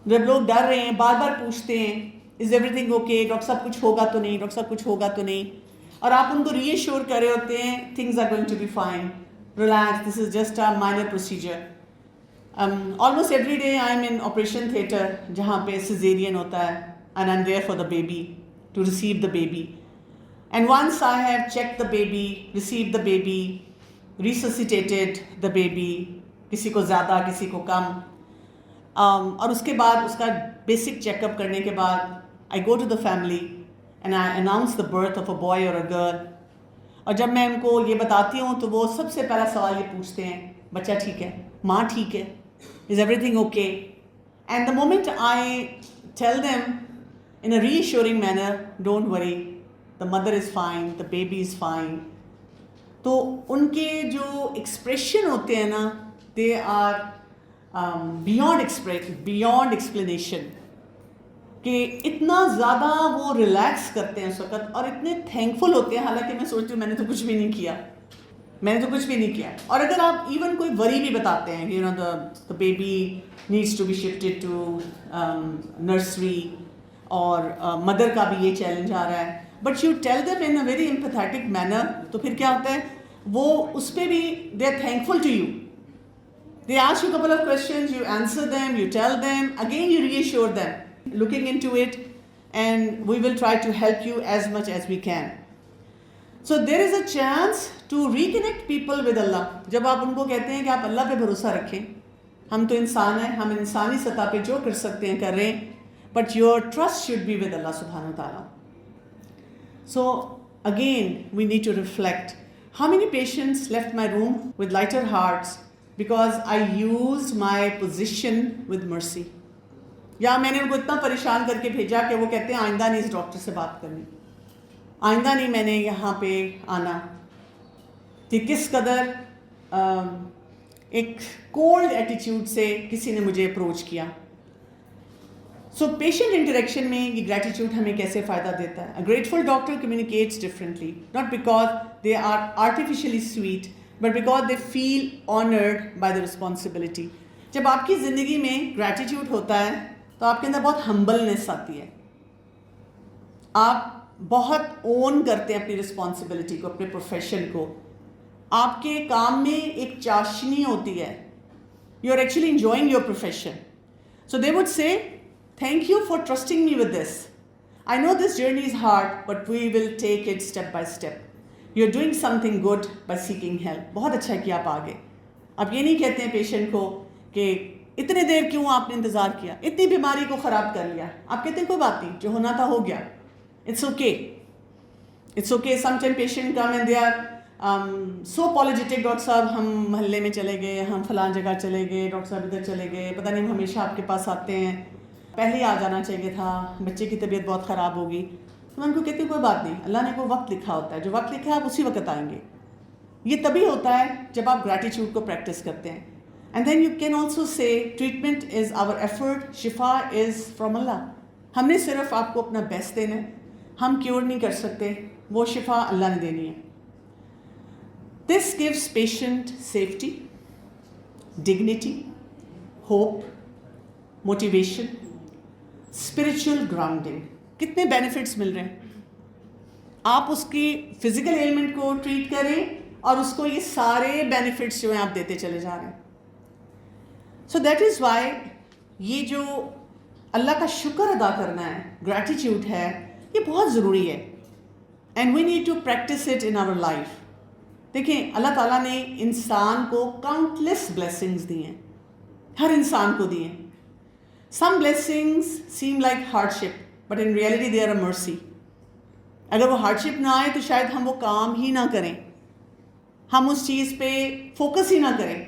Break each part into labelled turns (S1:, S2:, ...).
S1: جب لوگ ڈر رہے ہیں بار بار پوچھتے ہیں is every thing okay, doctor صاحب کچھ ہوگا تو نہیں، ڈاکٹر صاحب کچھ ہوگا تو نہیں، اور آپ ان کو ری ایشور کر رہے ہوتے ہیں things are going to be fine, relax, this is just a minor procedure. Almost every day I am in operation theatre جہاں پہ سیزیرین ہوتا ہے and I am there for the baby to receive the baby. And once I have checked the baby, received the baby, resuscitated the baby, کسی کو زیادہ کسی کو کم، اور اس کے بعد اس کا بیسک چیک اپ کرنے کے بعد I go to the family and I announce the birth of a boy or a girl. اور جب میں ان کو یہ بتاتی ہوں تو وہ سب سے پہلا سوال یہ پوچھتے ہیں بچہ ٹھیک ہے، ماں ٹھیک ہے، is everything okay? And the moment I tell them in a reassuring manner, don't worry, the mother is fine, the baby is fine, تو ان کے جو ایکسپریشن ہوتے ہیں نا دے آر بیونڈ ایکسپلینیشن، کہ اتنا زیادہ وہ ریلیکس کرتے ہیں اس وقت اور اتنے تھینکفل ہوتے ہیں. حالانکہ میں سوچتی ہوں میں نے تو کچھ بھی نہیں کیا. اور اگر آپ ایون کوئی وری بھی بتاتے ہیں you know the baby needs to be shifted to nursery اور مدر کا بھی یہ چیلنج آ رہا ہے، but you tell them in a very empathetic manner, تو پھر کیا ہوتا ہے وہ اس پہ بھی they are thankful to you. They ask you a couple of questions, you answer them, you tell them, again you reassure them, looking into it, and we will try to help you as much as we can. So there is a chance to reconnect people with Allah. جب آپ ان کو کہتے ہیں کہ آپ اللہ پہ بھروسہ رکھیں، ہم تو انسان ہیں، ہم انسانی سطح پہ جو کر سکتے ہیں کر رہے ہیں، but your trust should be with Allah subhanahu wa ta'ala. So again we need to reflect. How many patients left my room with lighter hearts because I used my position with mercy? یا میں نے ان کو اتنا پریشان کر کے بھیجا کہ وہ کہتے ہیں آئندہ نہیں اس ڈاکٹر سے بات کرنی، آئندہ نہیں میں نے یہاں پہ آنا. کہ کس قدر ایک کولڈ ایٹیٹیوڈ سے کسی نے مجھے اپروچ کیا. سو پیشنٹ انٹریکشن میں یہ گریٹیٹیوڈ ہمیں کیسے فائدہ دیتا ہے؟ A grateful doctor communicates differently, not because they are artificially sweet, but because they feel honored by the responsibility. جب آپ کی زندگی میں گریٹیٹیوڈ ہوتا ہے تو آپ کے اندر بہت ہمبلنس آتی ہے، آپ بہت اون کرتے ہیں اپنی رسپانسبلٹی کو، اپنے پروفیشن کو، آپ کے کام میں ایک چاشنی ہوتی ہے. You are actually enjoying your profession. So they would say thank you for trusting me with this. I know this journey is hard, but we will take it step by step. You're doing something good by seeking help. بہت اچھا کیا آپ آگے. آپ یہ نہیں کہتے ہیں پیشنٹ کو کہ اتنے دیر کیوں آپ نے انتظار کیا، اتنی بیماری کو خراب کر لیا. آپ کہتے ہیں کوئی بات نہیں، جو ہونا تھا ہو گیا. It's okay. It's okay. Sometimes patient come and they are so apologetic. Doctor صاحب ہم محلے میں چلے گئے، ہم فلاں جگہ چلے گئے، ڈاکٹر صاحب ادھر چلے گئے، پتہ نہیں ہم ہمیشہ آپ کے پاس آتے ہیں، پہلے ہی آ جانا چاہیے تھا، بچے کی طبیعت بہت خراب ہوگی. تو میں ان کو کہتی ہوں کوئی بات نہیں، اللہ نے کوئی وقت لکھا ہوتا ہے، جو وقت لکھا ہے آپ اسی وقت آئیں گے. یہ تبھی ہوتا ہے جب آپ گریٹیٹیوڈ کو پریکٹس کرتے ہیں. And then you can also say treatment is our effort, شفا از فرام اللہ. ہم نے صرف آپ کو اپنا بیسٹ دینا ہے، ہم کیور نہیں کر سکتے، وہ شفا اللہ نے دینی ہے. This gives patient safety, dignity, hope, motivation, spiritual grounding. کتنے بینیفٹس مل رہے ہیں. آپ اس کی فزیکل ایلمنٹ کو ٹریٹ کریں اور اس کو یہ سارے بینیفٹس جو ہیں آپ دیتے چلے جا رہے ہیں. سو دیٹ از وائی یہ جو اللہ کا شکر ادا کرنا ہے، گریٹیٹیوڈ ہے، یہ بہت ضروری ہے. And we need to practise it in our life. دیکھیں اللہ تعالیٰ نے انسان کو کاؤنٹلیس بلیسنگز دی ہیں، ہر انسان کو دی ہیں. Some blessings seem like hardship, but in reality they are a mercy. اگر وہ hardship نہ آئے تو شاید ہم وہ کام ہی نہ کریں، ہم اس چیز پہ فوکس ہی نہ کریں.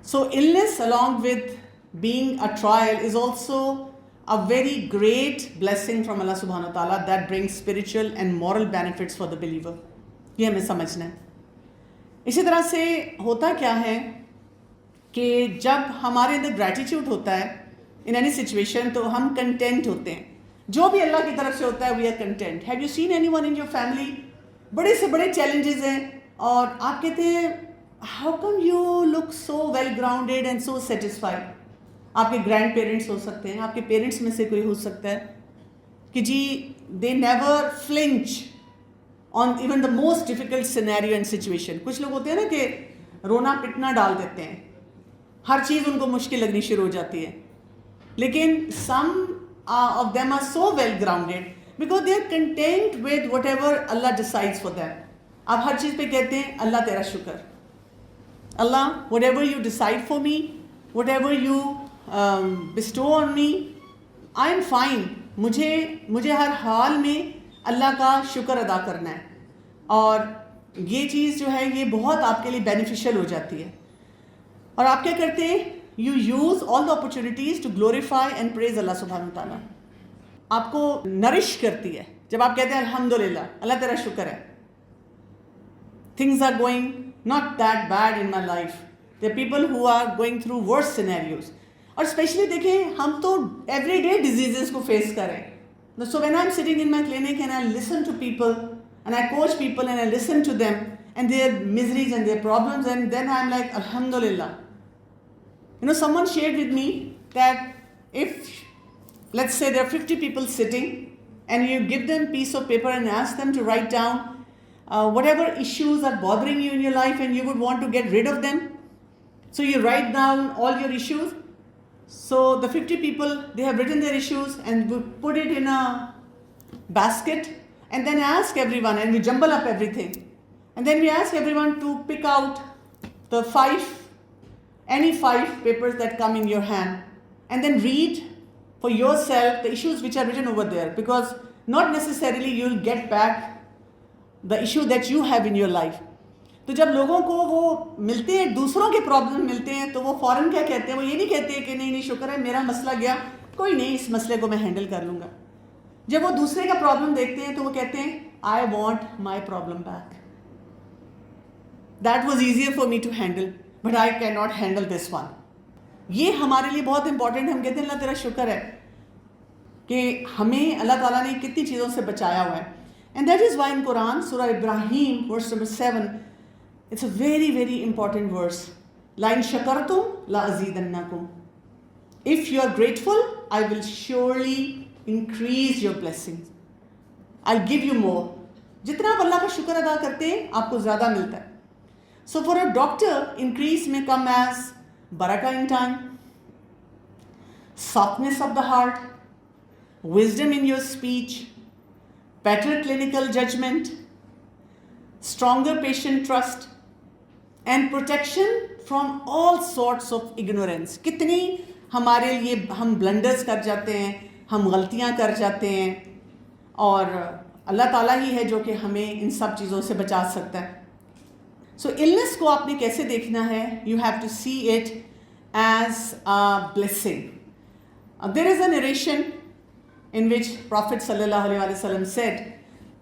S1: So illness along with being a trial is also a very great blessing from Allah subhanahu wa ta'ala that brings spiritual and moral benefits for the believer. یہ ہمیں سمجھنا ہے. اسی طرح سے ہوتا کیا ہے کہ جب ہمارے اندر گریٹیٹیوڈ ہوتا ہے ان اینی سچویشن تو ہم کنٹینٹ ہوتے ہیں. جو بھی اللہ کی طرف سے ہوتا ہے we are content. Have you seen anyone in your family بڑے سے بڑے چیلنجز ہیں اور آپ کہتے ہیں how come you look so well grounded and so satisfied. آپ کے گرینڈ پیرنٹس ہو سکتے ہیں, آپ کے پیرنٹس میں سے کوئی ہو سکتا ہے کہ جی they never flinch on even the most difficult scenario and situation. کچھ لوگ ہوتے ہیں نا کہ رونا پٹنا ڈال دیتے ہیں, ہر چیز ان کو مشکل لگنی شروع ہو جاتی ہے. لیکن some of them are so well grounded because they are content with whatever Allah decides for them. آپ ہر چیز پہ کہتے ہیں اللہ تیرا شکر, Allah whatever you decide for me, whatever you bestow on me, I am fine. مجھے ہر حال میں اللہ کا شکر ادا کرنا ہے, اور یہ چیز جو ہے یہ بہت آپ کے لیے بینیفیشل ہو جاتی ہے. اور آپ کیا کرتے ہیں, you use all the opportunities to glorify and praise Allah سبحانہ وتعالیٰ. آپ کو نرش کرتی ہے جب آپ کہتے ہیں الحمدللہ اللہ تیرا شکر ہے. Things are going not that bad in my life. There are people who are going through worse scenarios. اور اسپیشلی دیکھیں ہم تو ایوری ڈے ڈیزیزز کو فیس کریں. So when I am sitting in my clinic and I listen to people and I coach people and I listen to them and their miseries and their problems, and then I'm like alhamdulillah. You know, someone shared with me that if let's say there are 50 people sitting and you give them piece of paper and ask them to write down whatever issues are bothering you in your life and you would want to get rid of them. So you write down all your issues. So the 50 people, they have written their issues and we put it in a basket and then ask everyone, and we jumble up everything. And then we ask everyone to pick out the any 5 papers that come in your hand and then read for yourself the issues which are written over there, because not necessarily you will get back the issue that you have in your life. تو جب لوگوں کو وہ ملتے ہیں, دوسروں کے problem ملتے ہیں, تو وہ فوراً کیا کہتے ہیں, وہ یہ نہیں کہتے کہ نہیں شکر ہے میرا مسئلہ گیا, کوئی نہیں اس مسئلے کو میں ہینڈل کر لوں گا. جب وہ دوسرے کا پرابلم دیکھتے ہیں تو وہ کہتے ہیں I want my problem back, that was easier for me to handle but I can not handle this one. یہ ہمارے لیے بہت امپورٹنٹ ہے. ہم کہتے ہیں اللہ تیرا شکر ہے کہ ہمیں اللہ تعالیٰ نے کتنی چیزوں سے بچایا ہوا ہے. And that is why in Quran سورہ Ibrahim verse number 7, it's a very very important verse. لَإِن شَكَرْتُمْ لَأَزِيدَنَّكُمْ. If you are grateful, I will surely increase your blessings. I'll give you more. جتنا آپ اللہ کا شکر ادا کرتے ہیں آپ کو زیادہ ملتا ہے. So for a doctor, increase may come as barakah in time, softness of the heart, wisdom in your speech, better clinical judgment, stronger patient trust, and protection from all sorts of ignorance. کتنی ہمارے لیے ہم blunders کر جاتے ہیں, ہم غلطیاں کر جاتے ہیں, اور اللہ تعالیٰ ہی ہے جو کہ ہمیں ان سب چیزوں سے بچا سکتا ہے. سو illness کو آپ نے کیسے دیکھنا ہے, you have to see it as a blessing. There is a narration in which Prophet sallallahu alaihi wasallam said,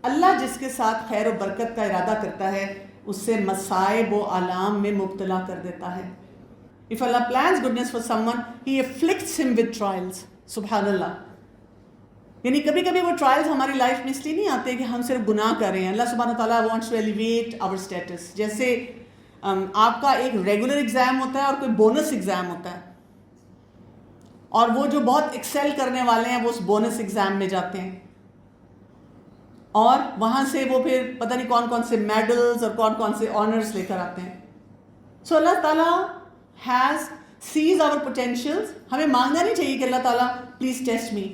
S1: اللہ جس کے ساتھ خیر و برکت کا ارادہ کرتا ہے اس سے مصائب و آلام میں مبتلا کر دیتا ہے. If Allah plans goodness for someone, He afflicts him with trials. سبحان اللہ. یعنی کبھی کبھی وہ ٹرائلز ہماری لائف میں اس لیے نہیں آتے کہ ہم صرف گناہ کر رہے ہیں. اللہ سبحانہ تعالیٰ wants to elevate our status. جیسے آپ کا ایک ریگولر ایگزام ہوتا ہے اور کوئی بونس ایگزام ہوتا ہے, اور وہ جو بہت ایکسیل کرنے والے ہیں وہ اس بونس ایگزام میں جاتے ہیں, اور وہاں سے وہ پھر پتہ نہیں کون کون سے میڈلز اور کون کون سے آنرز لے کر آتے ہیں. سو اللہ تعالیٰ ہیز سیز آور پوٹینشیلز. ہمیں مانگنا نہیں چاہیے کہ اللہ تعالیٰ پلیز ٹیسٹ می,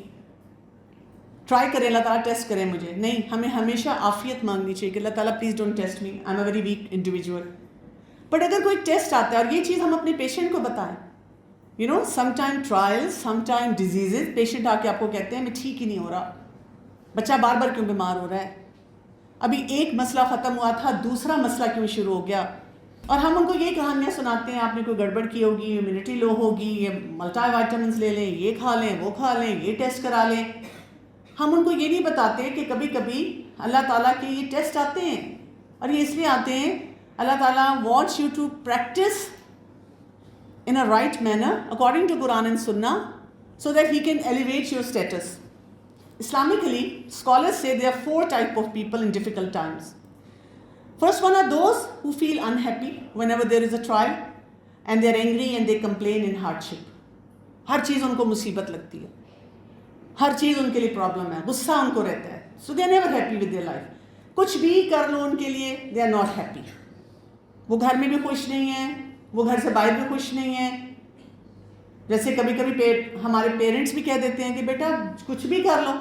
S1: ٹرائی کریں اللہ تعالیٰ ٹیسٹ کریں مجھے, نہیں, ہمیں ہمیشہ عافیت مانگنی چاہیے کہ اللہ تعالیٰ please don't test me, I am a very weak individual. But اگر کوئی ٹیسٹ آتا ہے, اور یہ چیز ہم اپنے پیشنٹ کو بتائیں, you know sometime trial, sometime diseases, patient آ کے آپ کو کہتے ہیں میں ٹھیک ہی نہیں ہو رہا, بچہ بار بار کیوں بیمار ہو رہا ہے, ابھی ایک مسئلہ ختم ہوا تھا دوسرا مسئلہ کیوں شروع ہو گیا. اور ہم ان کو یہ کہانیاں سناتے ہیں, آپ نے کوئی گڑبڑ کی ہوگی, امیونٹی لو ہوگی, یہ ملٹی وائٹامنس لے لیں, یہ کھا لیں, وہ کھا لیں, یہ ٹیسٹ کرا لیں. ہم ان کو یہ نہیں بتاتے کہ کبھی کبھی اللہ تعالیٰ کے یہ ٹیسٹ آتے ہیں, اور یہ اس لیے آتے ہیں اللہ تعالیٰ wants you to practice in a right manner according to Quran and Sunnah so that He can elevate your status. Islamically, scholars say there are 4 types of people in difficult times. First one are those who feel unhappy whenever there is a trial, and they are angry and they complain in hardship. ہر چیز ان کو مصیبت لگتی ہے, ہر چیز ان کے لیے problem ہے, غصہ ان کو رہتا ہے. So they are never happy with their life. کچھ بھی کر لو ان کے لیے دے آر ناٹ ہیپی. وہ گھر میں بھی خوش نہیں ہیں, وہ گھر سے باہر بھی خوش نہیں ہیں. جیسے کبھی کبھی ہمارے پیرنٹس بھی کہہ دیتے ہیں کہ بیٹا کچھ بھی کر لو,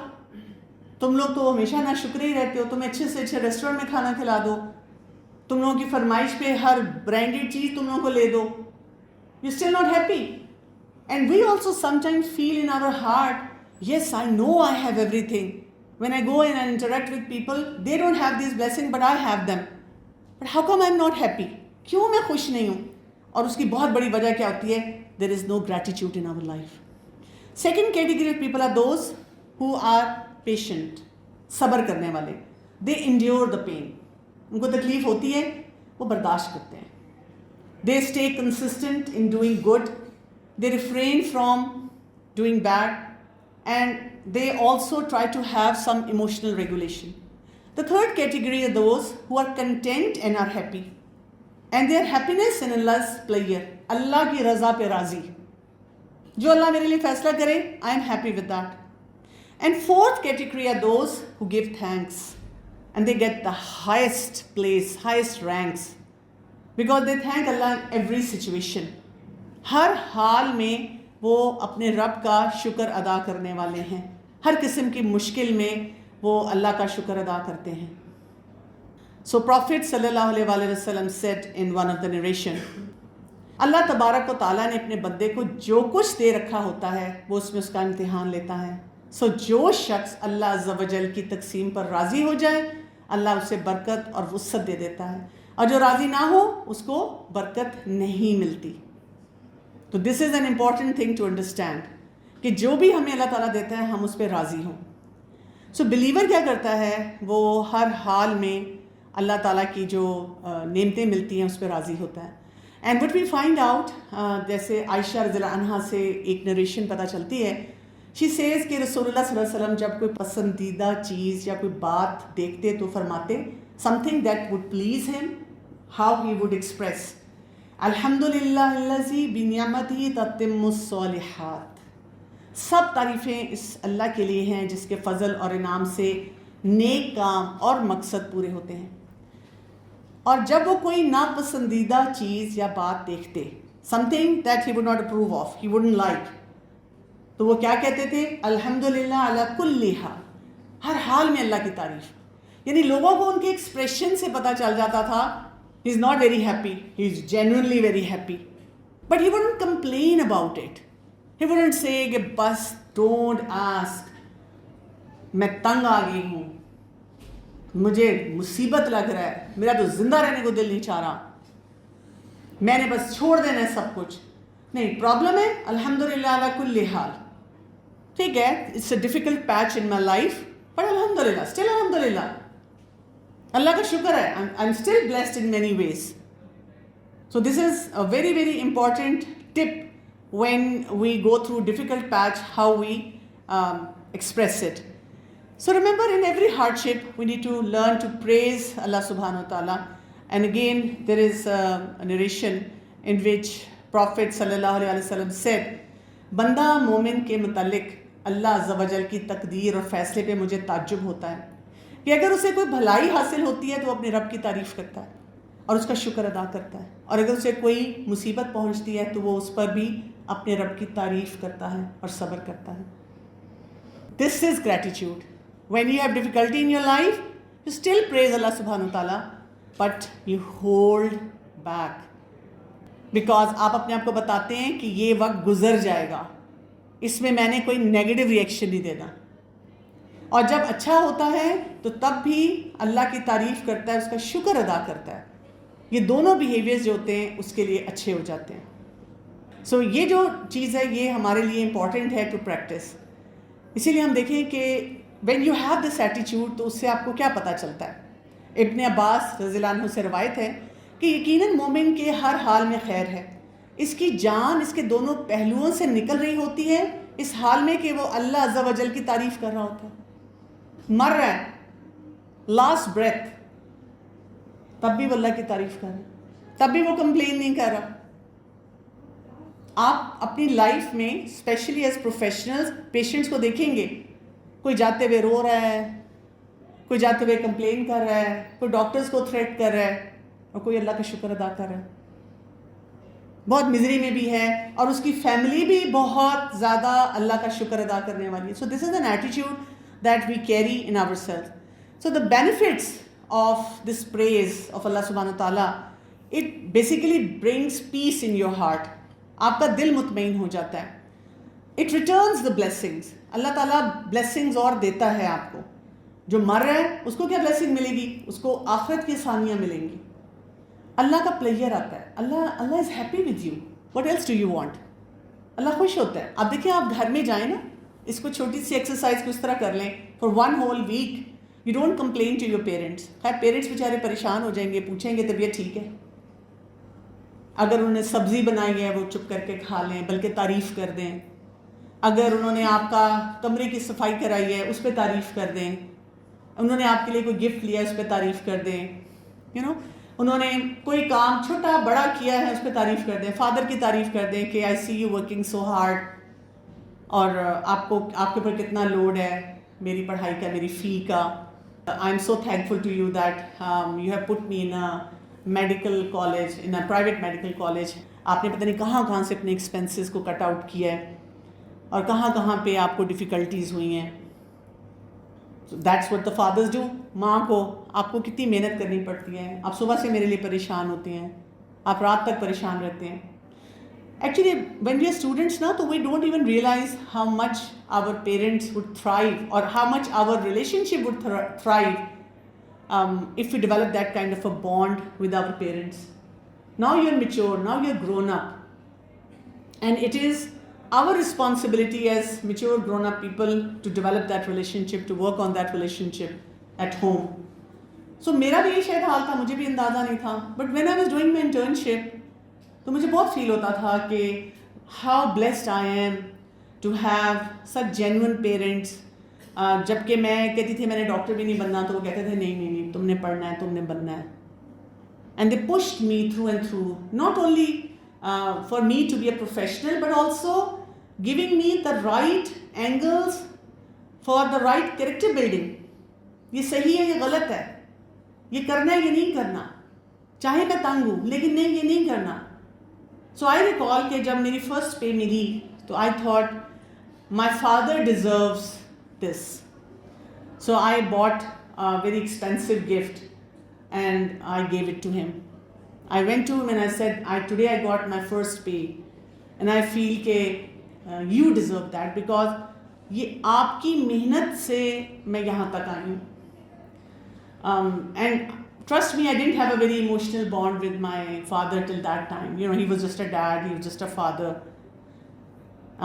S1: تم لوگ تو ہمیشہ ناشکر ہی رہتے ہو, تمہیں اچھے سے اچھے ریسٹورینٹ میں کھانا کھلا دو, تم لوگوں کی فرمائش پہ ہر برانڈیڈ چیز تم لوگوں کو لے دو. You still not happy. And we also sometimes feel in our heart, yes I know I have everything. When I go and interact with people they don't have these blessing but I have them, but how come I am not happy. کیوں میں خوش نہیں ہوں؟ اور اس کی بہت بڑی وجہ کیا ہوتی ہے؟ There is no gratitude in our life. Second category of people are those who are patient, صبر کرنے والے. دے انڈیور دا پین. ان کو تکلیف ہوتی ہے, وہ برداشت کرتے ہیں. They stay consistent in doing good, they refrain from doing bad, and they also try to have some emotional regulation. The third category are those who are content and are happy. And their happiness in Allah's pleasure. اللہ کی رضا پہ راضی. جو اللہ میرے لیے فیصلہ کرے, I am happy with that. And fourth category are those who give thanks. And they get the highest place, highest ranks. Because they thank Allah in every situation. ہر حال میں وہ اپنے رب کا شکر ادا کرنے والے ہیں. ہر قسم کی مشکل میں وہ اللہ کا شکر ادا کرتے ہیں. سو پروفٹ صلی اللہ علیہ وآلہ وسلم said in one of the narration, اللہ تبارک و تعالیٰ نے اپنے بندے کو جو کچھ دے رکھا ہوتا ہے وہ اس میں اس کا امتحان لیتا ہے. سو جو شخص اللہ عز و جل کی تقسیم پر راضی ہو جائے, اللہ اسے برکت اور وسعت دے دیتا ہے, اور جو راضی نہ ہو اس کو برکت نہیں ملتی. تو this is an important thing to understand کہ جو بھی ہمیں اللہ تعالیٰ دیتا ہے ہم اس پہ راضی ہوں. سو بلیور کیا کرتا ہے, وہ ہر حال میں اللہ تعالیٰ کی جو نعمتیں ملتی ہیں اس پہ راضی ہوتا ہے. And what we find out, جیسے عائشہ رضی اللہ عنہا سے ایک نریشن پتہ چلتی ہے. شی سیز کہ رسول اللہ صلی اللہ علیہ وسلم جب کوئی پسندیدہ چیز یا کوئی بات دیکھتے تو فرماتے some thing that would please ہم, ہاؤ ہی وڈ ایکسپریس الحمد للہ الذی بنعمتہ تتم الصالحات. سب تعریفیں اس اللہ کے لیے ہیں جس کے فضل اور انعام سے نیک کام اور مقصد پورے ہوتے ہیں. اور جب وہ کوئی ناپسندیدہ چیز یا بات دیکھتے, some thing that he would not approve of, he wouldn't like, تو وہ کیا کہتے تھے؟ الحمدللہ علی کل حال, ہر حال میں اللہ کی تعریف. یعنی لوگوں کو ان کے ایکسپریشن سے پتہ چل جاتا تھا he is not very happy, he is genuinely very happy, but he wouldn't complain about it. He wouldn't say کہ بس don't ask, میں تنگ آ گئی ہوں, مجھے مصیبت لگ رہا ہے, میرا تو زندہ رہنے کو دل نہیں چاہ رہا, میں نے بس چھوڑ دینا ہے سب کچھ. نہیں, پرابلم ہے الحمدللہ علی کل حال. ٹھیک ہے, it's a difficult patch in my life, but الحمدللہ, اسٹل الحمدللہ, اللہ کا شکر ہے, I am still blessed in many ways. So this is a very very important tip when we go through difficult patch, how we express it. So remember, in every hardship we need to learn to praise Allah subhanahu wa ta'ala. And again there is a narration in which Prophet sallallahu alaihi wasallam said, بندہ مومن کے متعلق اللہ عز و جل کی تقدیر اور فیصلے پہ مجھے تعجب ہوتا ہے کہ اگر اسے کوئی بھلائی حاصل ہوتی ہے تو وہ اپنے رب کی تعریف کرتا ہے اور اس کا شکر ادا کرتا ہے, اور اگر اسے کوئی مصیبت پہنچتی ہے تو وہ اس پر بھی اپنے رب کی تعریف کرتا ہے اور صبر کرتا ہے. This is gratitude. When you have difficulty in your life you still praise Allah سبحانہ و تعالیٰ, but you hold back, because آپ اپنے آپ کو بتاتے ہیں کہ یہ وقت گزر جائے گا, اس میں میں نے کوئی نیگیٹو ریئیکشن نہیں دینا. اور جب اچھا ہوتا ہے تو تب بھی اللہ کی تعریف کرتا ہے, اس کا شکر ادا کرتا ہے. یہ دونوں بیہیویئرز جو ہوتے ہیں اس کے لیے اچھے ہو جاتے ہیں. سو یہ جو چیز ہے یہ ہمارے لیے امپورٹنٹ ہے ٹو پریکٹس. اسی لیے ہم دیکھیں کہ when you have this attitude تو اس سے آپ کو کیا پتہ چلتا ہے. ابن عباس رضی اللہ عنہ سے روایت ہے کہ یقیناً مومن کے ہر حال میں خیر ہے, اس کی جان اس کے دونوں پہلوؤں سے نکل رہی ہوتی ہے اس حال میں کہ وہ اللہ عز و جل کی تعریف کر رہا ہوتا ہے. مر رہا ہے, لاسٹ بریتھ, تب بھی وہ اللہ کی تعریف کر رہا ہے, تب بھی وہ کمپلین نہیں کر رہا. آپ اپنی لائف میں اسپیشلی ایز پروفیشنلز پیشنٹس کو دیکھیں گے، کوئی جاتے ہوئے رو رہا ہے، کوئی جاتے ہوئے کمپلین کر رہا ہے، کوئی ڈاکٹرز کو تھریٹ کر رہا ہے، اور کوئی اللہ کا شکر ادا کر رہا ہے، بہت مزری میں بھی ہے، اور اس کی فیملی بھی بہت زیادہ اللہ کا شکر ادا کرنے والی ہے. So this is an attitude that we carry in our self. So the benefits of this praise of Allah سبحانہ تعالیٰ، it basically brings peace in your heart. آپ کا دل مطمئن ہو جاتا ہے. It returns the blessings. Allah تعالیٰ بلیسنگز اور دیتا ہے آپ کو. جو مر رہا ہے اس کو کیا بلیسنگ ملے گی؟ اس کو آخرت کی آسانیاں ملیں گی. اللہ کا پلیئر آتا ہے. Allah is happy with you. What else do you want? Allah خوش ہوتا ہے. آپ دیکھیں، آپ گھر میں جائیں نا، اس کو چھوٹی سی ایکسرسائز کو اس طرح کر لیں. For 1 whole week you don't complain to your parents. خیر پیرنٹس بیچارے پریشان ہو جائیں گے، پوچھیں گے طبیعت ٹھیک ہے. اگر انہوں نے سبزی بنائی ہے وہ چپ کر کے کھا لیں، بلکہ تعریف کر دیں. اگر انہوں نے آپ کا کمرے کی صفائی کرائی ہے اس پہ تعریف کر دیں. انہوں نے آپ کے لیے کوئی گفٹ لیا ہے اس پہ تعریف کر دیں. انہوں نے کوئی کام چھوٹا بڑا کیا ہے اس پہ تعریف کر دیں. فادر کی تعریف کر دیں کہ آئی سی یو ورکنگ سو ہارڈ، اور آپ کے اوپر کتنا لوڈ ہے میری پڑھائی کا، میری فی کا. I am so thankful to you that you have put me in medical college, in private medical college. آپ نے پتہ نہیں کہاں کہاں سے اپنے ایکسپینسز کو کٹ آؤٹ کیا ہے، اور کہاں کہاں پہ آپ کو ڈیفیکلٹیز ہوئی ہیں. That's what the fathers do. ماں کو آپ کو کتنی محنت کرنی پڑتی ہے. آپ صبح سے میرے لیے پریشان ہوتے ہیں، آپ رات تک پریشان رہتے ہیں. Actually when we are students نا، تو we don't even realise how much our parents would thrive, اور how much our relationship would thrive if we develop that kind of a bond with our parents. Now you're mature, now you're grown up, and it is our responsibility as mature grown up people to develop that relationship, to work on that relationship at home. So میرا بھی یہ شاید حال تھا، مجھے بھی اندازہ نہیں تھا. But when I was doing my internship تو مجھے بہت فیل ہوتا تھا کہ how blessed I am to have such genuine parents. جب کہ میں کہتی تھی میں نے ڈاکٹر بھی نہیں بننا، تو وہ کہتے تھے نہیں تم نے پڑھنا ہے، تم نے بننا ہے. And they pushed me through and through, not only for me to be a professional but also giving me the right angles for the right character building. یہ صحیح ہے، یہ غلط ہے، یہ کرنا ہے، یہ نہیں کرنا. چاہے میں تنگ ہوں لیکن نہیں، یہ نہیں کرنا. سو آئی ریکال کہ جب میری فرسٹ پے ملی تو I thought my father deserves this. So I bought a very expensive gift and I gave it to him. I went to him and I said, today I got my first pay and I feel کہ you deserve that because یہ آپ کی محنت سے میں یہاں تک آئی ہوں. And trust me, I didn't have a very emotional bond with my father till that time. He was just a dad, he was just a father.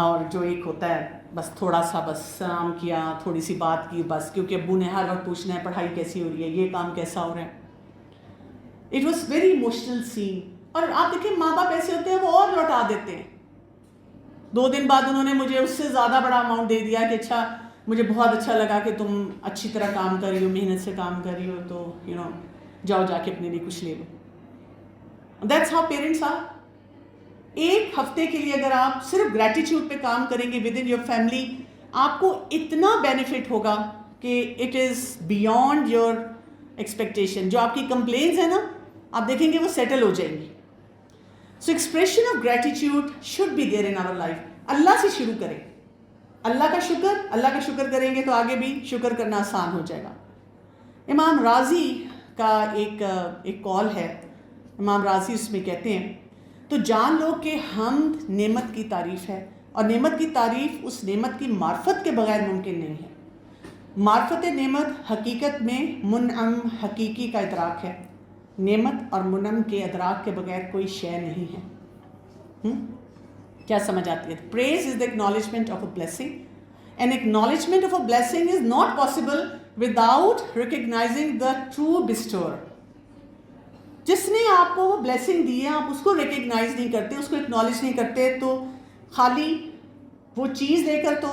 S1: اور جو ایک ہوتا ہے بس تھوڑا سا بس سلام کیا، تھوڑی سی بات کی بس، کیونکہ ابو نے ہر وقت پوچھنا ہے پڑھائی کیسی ہو رہی ہے، یہ کام کیسا ہو رہا ہے. اٹ واز ویری ایموشنل سین. اور آپ دیکھیں ماں باپ ایسے ہوتے ہیں وہ اور لوٹا دیتے ہیں. 2 دن بعد انہوں نے مجھے اس سے زیادہ بڑا اماؤنٹ دے دیا کہ اچھا مجھے بہت اچھا لگا کہ تم اچھی طرح کام کر رہی ہو، محنت سے کام کر رہی ہو، تو جاؤ جا کے اپنے لیے کچھ لے لو. That's how parents are. ایک ہفتے کے لیے اگر آپ صرف گریٹیٹیوڈ پہ کام کریں گے ود ان یور فیملی، آپ کو اتنا بینیفٹ ہوگا کہ it is beyond your expectation. جو آپ کی کمپلینس ہیں نا، آپ دیکھیں گے وہ سیٹل ہو جائیں گی. So expression of gratitude should be there in our life. Allah سے شروع کریں. اللہ کا شکر کریں گے تو آگے بھی شکر کرنا آسان ہو جائے گا. امام راضی کا ایک کال ہے. امام راضی اس میں کہتے ہیں، تو جان لو کہ حمد نعمت کی تعریف ہے، اور نعمت کی تعریف اس نعمت کی معرفت کے بغیر ممکن نہیں ہے. معرفت نعمت حقیقت میں منعم حقیقی کا ادراک ہے. نعمت اور منعم کے ادراک کے بغیر کوئی شے نہیں ہے. کیا سمجھ آتی ہے؟ Praise is the acknowledgement of a blessing. An acknowledgement of a blessing is not possible without recognising the true bestower. جس نے آپ کو وہ بلیسنگ دی ہے آپ اس کو ریکگنائز نہیں کرتے، اس کو اکنالج نہیں کرتے، تو خالی وہ چیز دے کر تو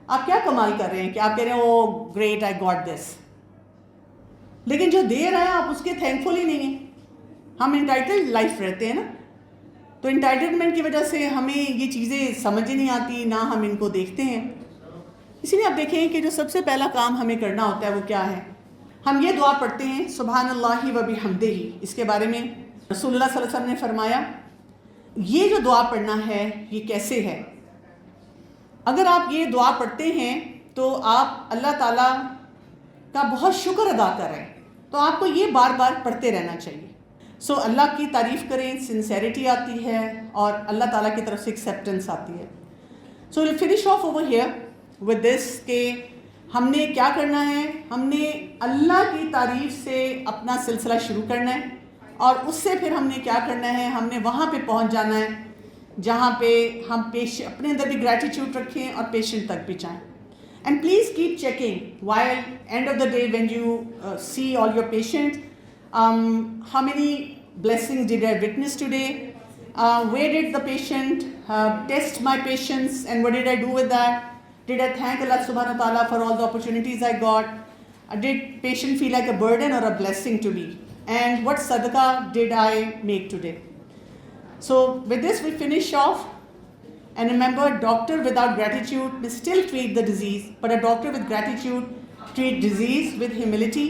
S1: آپ کیا کمال کر رہے ہیں کہ آپ کہہ رہے ہیں او گریٹ آئی گاٹ دس، لیکن جو دے رہا ہے آپ اس کے تھینکفل ہی نہیں ہیں. ہم انٹائٹلڈ لائف رہتے ہیں نا. تو انٹائٹلمنٹ کی وجہ سے ہمیں یہ چیزیں سمجھ ہی نہیں آتی، نہ ہم ان کو دیکھتے ہیں. اسی لیے آپ دیکھیں کہ جو سب سے پہلا کام ہمیں کرنا ہوتا ہے وہ کیا ہے؟ ہم یہ دعا پڑھتے ہیں سبحان اللہ و بحمدہ. اس کے بارے میں رسول اللہ صلی اللہ علیہ وسلم نے فرمایا یہ جو دعا پڑھنا ہے یہ کیسے ہے. اگر آپ یہ دعا پڑھتے ہیں تو آپ اللہ تعالیٰ کا بہت شکر ادا کر رہے ہیں، تو آپ کو یہ بار بار پڑھتے رہنا چاہیے. سو اللہ کی تعریف کریں، سنسیریٹی آتی ہے اور اللہ تعالیٰ کی طرف سے ایکسیپٹنس آتی ہے. So will finish off over here with this کہ ہم نے کیا کرنا ہے، ہم نے اللہ کی تعریف سے اپنا سلسلہ شروع کرنا ہے اور اس سے پھر ہم نے کیا کرنا ہے، ہم نے وہاں پہ پہنچ جانا ہے جہاں پہ ہم اپنے اندر بھی گریٹیٹیوڈ رکھیں اور پیشنٹ تک بھی جائیں. And please keep checking while end of the day when you see all your patients, how many blessings did I witness today? Where did the patient test my patience and what did I do with that? Did I thank Allah subhanahu wa ta'ala for all the opportunities I got? Did patient feel like a burden or a blessing to me? And what sadaqah did I make today? So with this we finish off. And remember, doctor without gratitude may still treat the disease, but a doctor with gratitude treats disease with humility,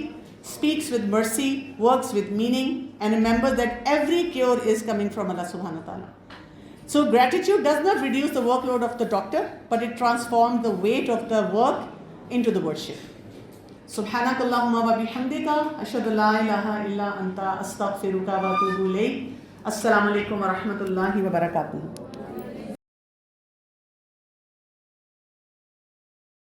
S1: speaks with mercy, works with meaning, and remember that every cure is coming from Allah subhanahu wa ta'ala. So gratitude does not reduce the workload of the doctor, but it transforms the weight of the work into the worship. Subhanak Allahumma wa bihamdika, ashhadu la ilaha illa anta, astaghfiruka wa atubu ilayk. Assalamu alaikum wa rahmatullahi wa barakatuh.